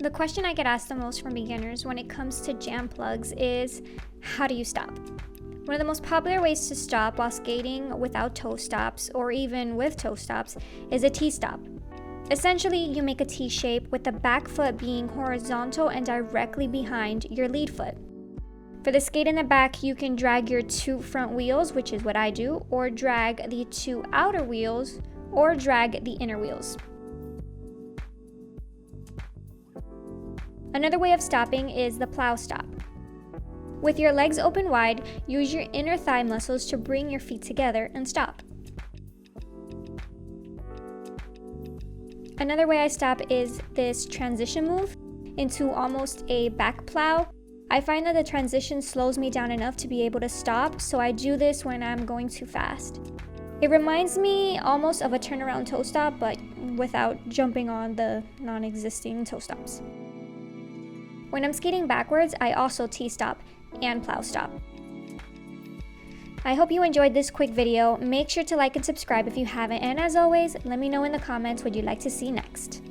The question I get asked the most from beginners when it comes to jam plugs is, how do you stop? One of the most popular ways to stop while skating without toe stops, or even with toe stops, is a T-stop. Essentially, you make a T shape with the back foot being horizontal and directly behind your lead foot. For the skate in the back, you can drag your 2 front wheels, which is what I do, or drag the 2 outer wheels, or drag the inner wheels. Another way of stopping is the plow stop. With your legs open wide, use your inner thigh muscles to bring your feet together and stop. Another way I stop is this transition move into almost a back plow. I find that the transition slows me down enough to be able to stop, so I do this when I'm going too fast. It reminds me almost of a turnaround toe stop, but without jumping on the non-existing toe stops. When I'm skating backwards, I also T-stop and plow stop. I hope you enjoyed this quick video. Make sure to like and subscribe if you haven't, and as always, let me know in the comments what you'd like to see next.